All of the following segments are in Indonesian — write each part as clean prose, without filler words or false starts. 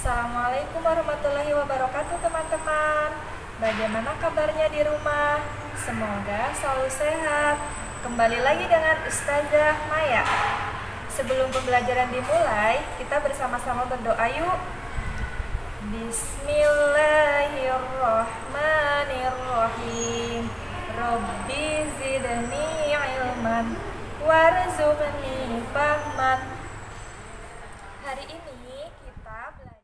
Assalamualaikum warahmatullahi wabarakatuh teman-teman. Bagaimana kabarnya di rumah? Semoga selalu sehat. Kembali lagi dengan Ustazah Maya. Sebelum pembelajaran dimulai, kita bersama-sama berdoa yuk. Bismillahirrahmanirrahim. Rabbi zidni ilman warzuqni fahman. Hari ini kita belajar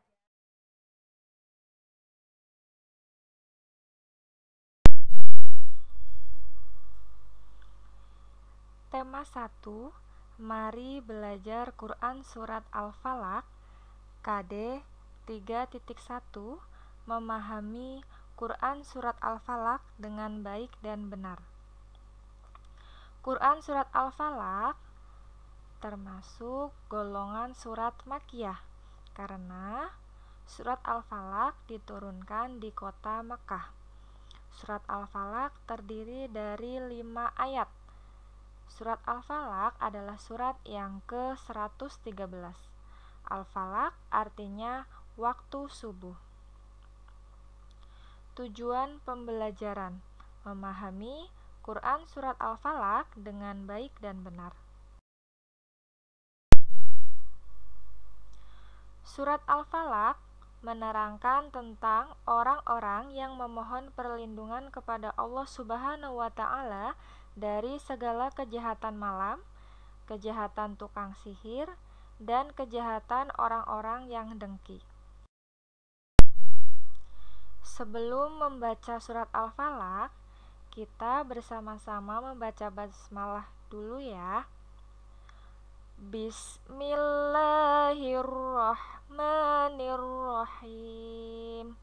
tema 1. Mari belajar Quran Surat Al-Falaq KD 3.1 Memahami Quran Surat Al-Falaq dengan baik dan benar. Quran Surat Al-Falaq termasuk golongan surat Makkiyah karena Surat Al-Falaq diturunkan di kota Makkah. Surat Al-Falaq terdiri dari 5 ayat. Surat Al-Falaq adalah surat yang ke-113. Al-Falaq artinya waktu subuh. Tujuan pembelajaran: memahami Quran Surat Al-Falaq dengan baik dan benar. Surat Al-Falaq menerangkan tentang orang-orang yang memohon perlindungan kepada Allah Subhanahu wa Ta'ala dari segala kejahatan malam, kejahatan tukang sihir, dan kejahatan orang-orang yang dengki. Sebelum membaca surat Al-Falaq, kita bersama-sama membaca basmalah dulu ya. Bismillahirrahmanirrahim.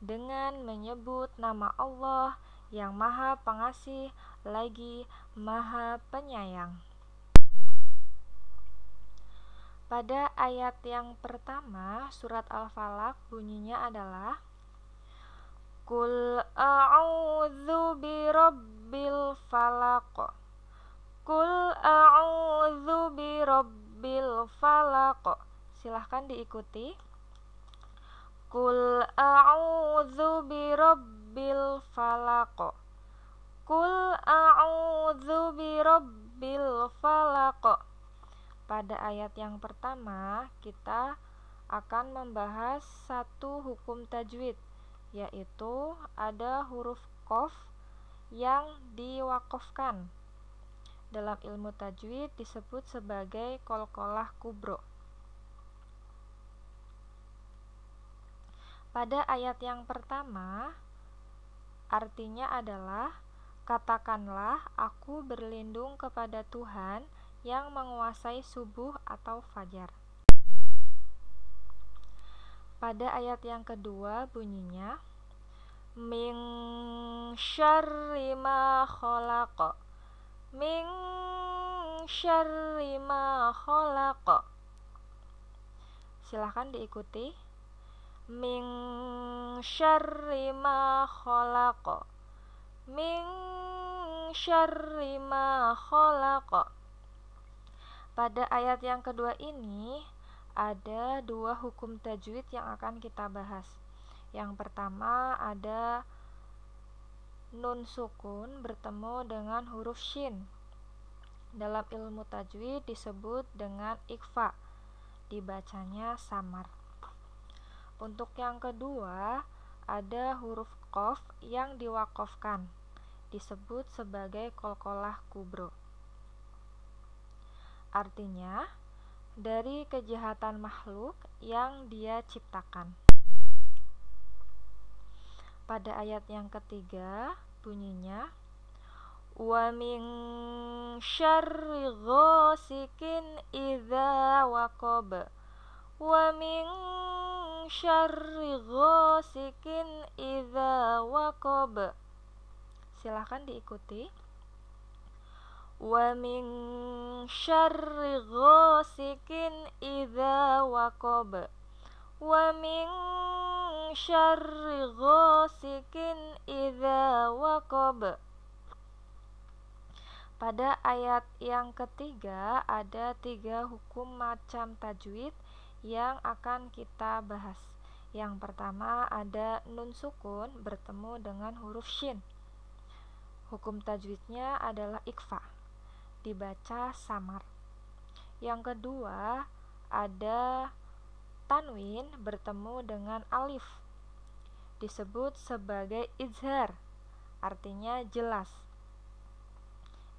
Dengan menyebut nama Allah yang Maha Pengasih lagi Maha Penyayang. Pada ayat yang pertama surat Al-Falaq bunyinya adalah Qul a'udzu birabbil falaq. Qul a'udzu birabbil falaq. Silahkan diikuti. Qul a'udzu birabbil falaq. Qul a'udzu birabbil falaq. Pada ayat yang pertama, kita akan membahas satu hukum tajwid, yaitu ada huruf qaf yang diwaqafkan. Dalam ilmu tajwid disebut sebagai qalqalah kubro. Pada ayat yang pertama, artinya adalah katakanlah aku berlindung kepada Tuhan yang menguasai subuh atau fajar. Pada ayat yang kedua bunyinya min syarri ma khalaq. Min syarri ma khalaq. Silahkan diikuti. Min syarri ma khalaq. Min syarri ma khalaq. Pada ayat yang kedua ini ada dua hukum tajwid yang akan kita bahas. Yang pertama ada nun sukun bertemu dengan huruf shin. Dalam ilmu tajwid disebut dengan ikhfa, dibacanya samar. Untuk yang kedua ada huruf qaf yang diwaqafkan, disebut sebagai qalqalah kubro. Artinya dari kejahatan makhluk yang Dia ciptakan. Pada ayat yang ketiga bunyinya wa min syarri ghasikin idza waqab. Wa min syarri ghasikin idza waqab. Silahkan diikuti. Wa min syarri ghasikin idza waqab. Wa min syarri ghasikin idza waqab. Pada ayat yang ketiga ada 3 hukum macam tajwid yang akan kita bahas. Yang pertama ada nun sukun bertemu dengan huruf shin. Hukum tajwidnya adalah ikhfa, dibaca samar. Yang kedua ada tanwin bertemu dengan alif, disebut sebagai izhar, artinya jelas.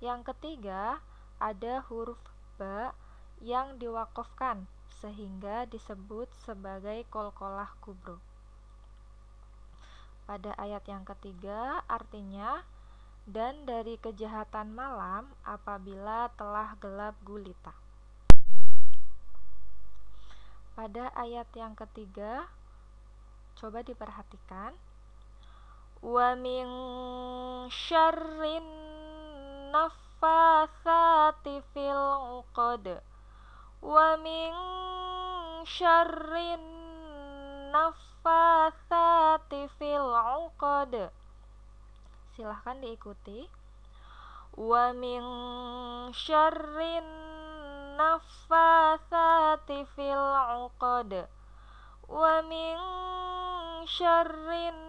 Yang ketiga ada huruf ba yang diwakofkan sehingga disebut sebagai qalqalah kubro. Pada ayat yang ketiga artinya, dan dari kejahatan malam apabila telah gelap gulita. Pada ayat yang ketiga coba diperhatikan, wa min syarrin naffatsati fil 'uqad, wa min syarrin naffatsati fil 'uqad. Silahkan diikuti. Wa min syarrin naffatsati fil 'uqad, wa min syarrin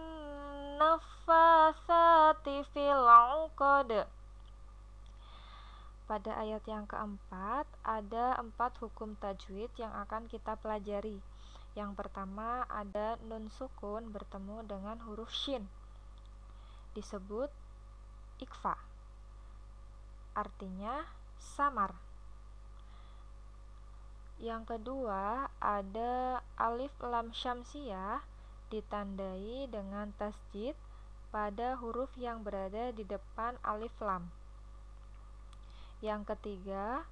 naffatsati fil 'uqad. Pada ayat yang keempat ada 4 hukum tajwid yang akan kita pelajari. Yang pertama ada nun sukun bertemu dengan huruf shin, disebut ikhfa, artinya samar. Yang kedua ada alif lam syamsiyah ditandai dengan tasjid pada huruf yang berada di depan alif lam. Yang ketiga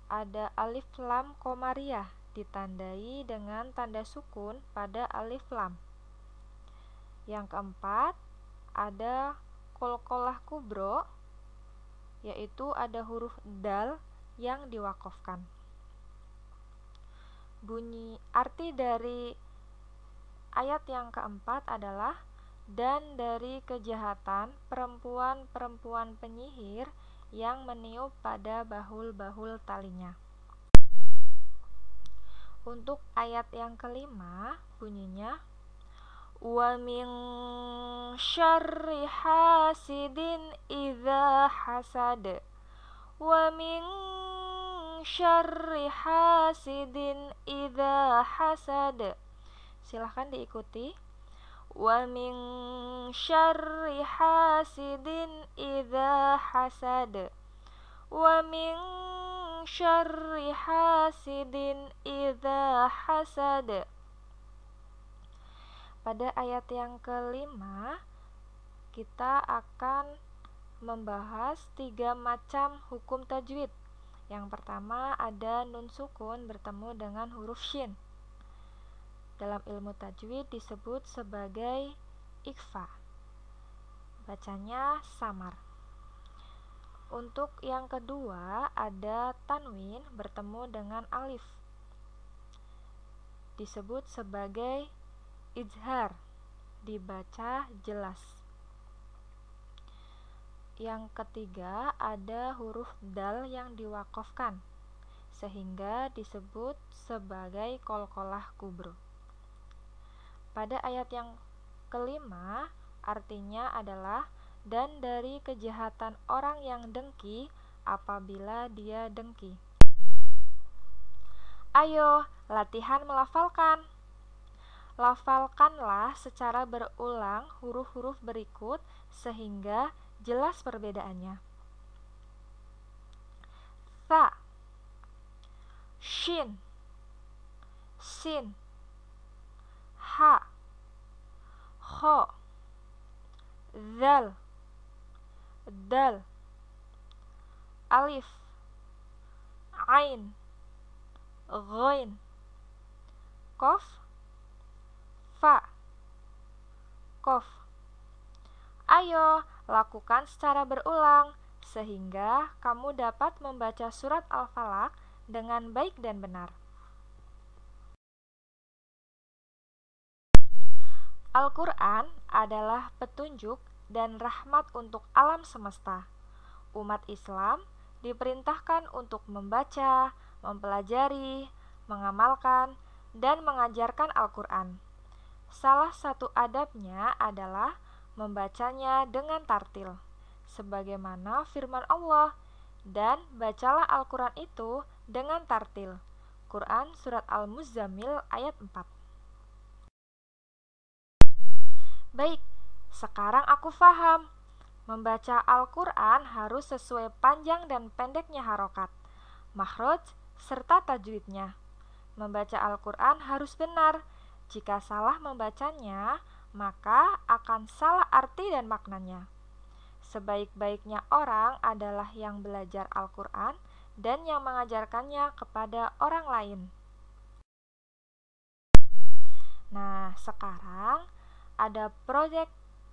ada alif lam qamariyah ditandai dengan tanda sukun pada alif lam. Yang keempat ada qalqalah kubro, yaitu ada huruf dal yang diwakofkan. Bunyi arti dari ayat yang keempat adalah, dan dari kejahatan perempuan-perempuan penyihir yang meniup pada bahul-bahul talinya. Untuk ayat yang kelima bunyinya, wa min syarri hasidin idza hasad, wa min syarri hasidin idza hasad. Silahkan diikuti. Wa min syarri hasidin idza hasad, wa min syarri hasidin idza hasad. Pada ayat yang kelima kita akan membahas 3 macam hukum tajwid. Yang pertama ada nun sukun bertemu dengan huruf shin. Dalam ilmu tajwid disebut sebagai ikhfa, bacanya samar. Untuk yang kedua ada tanwin bertemu dengan alif, disebut sebagai izhar, dibaca jelas. Yang ketiga ada huruf dal yang diwakofkan sehingga disebut sebagai qalqalah kubro. Pada ayat yang kelima artinya adalah, dan dari kejahatan orang yang dengki apabila dia dengki. Ayo latihan melafalkan. Lafalkanlah secara berulang huruf-huruf berikut sehingga jelas perbedaannya. Tha, shin, sin, ha, kho, zal, dal, alif, ain, ghain, qaf, fa, qaf. Ayo lakukan secara berulang sehingga kamu dapat membaca surat Al-Falaq dengan baik dan benar. Al-Quran adalah petunjuk dan rahmat untuk alam semesta. Umat Islam diperintahkan untuk membaca, mempelajari, mengamalkan, dan mengajarkan Al-Quran. Salah satu adabnya adalah membacanya dengan tartil, sebagaimana firman Allah, dan bacalah Al-Quran itu dengan tartil. Quran Surat Al-Muzammil ayat 4. Baik, sekarang aku faham. Membaca Al-Quran harus sesuai panjang dan pendeknya harokat, makhraj, serta tajwidnya. Membaca Al-Quran harus benar. Jika salah membacanya, maka akan salah arti dan maknanya. Sebaik-baiknya orang adalah yang belajar Al-Quran dan yang mengajarkannya kepada orang lain. Nah, sekarang ada proyek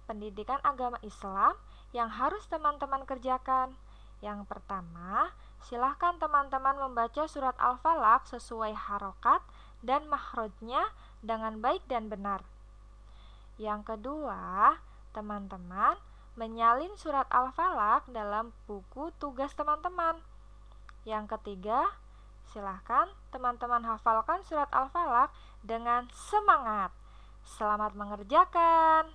pendidikan agama Islam yang harus teman-teman kerjakan. Yang pertama, silahkan teman-teman membaca surat Al-Falaq sesuai harokat dan makhrajnya dengan baik dan benar. Yang kedua, teman-teman menyalin surat Al-Falaq dalam buku tugas teman-teman. Yang ketiga, silahkan teman-teman hafalkan surat Al-Falaq dengan semangat. Selamat mengerjakan.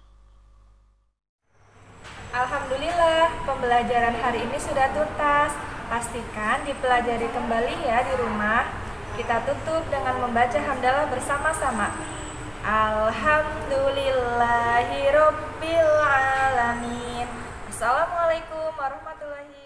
Alhamdulillah, pembelajaran hari ini sudah tuntas. Pastikan dipelajari kembali ya di rumah. Kita tutup dengan membaca hamdalah bersama-sama. Alhamdulillahirabbil alamin. Assalamualaikum warahmatullahi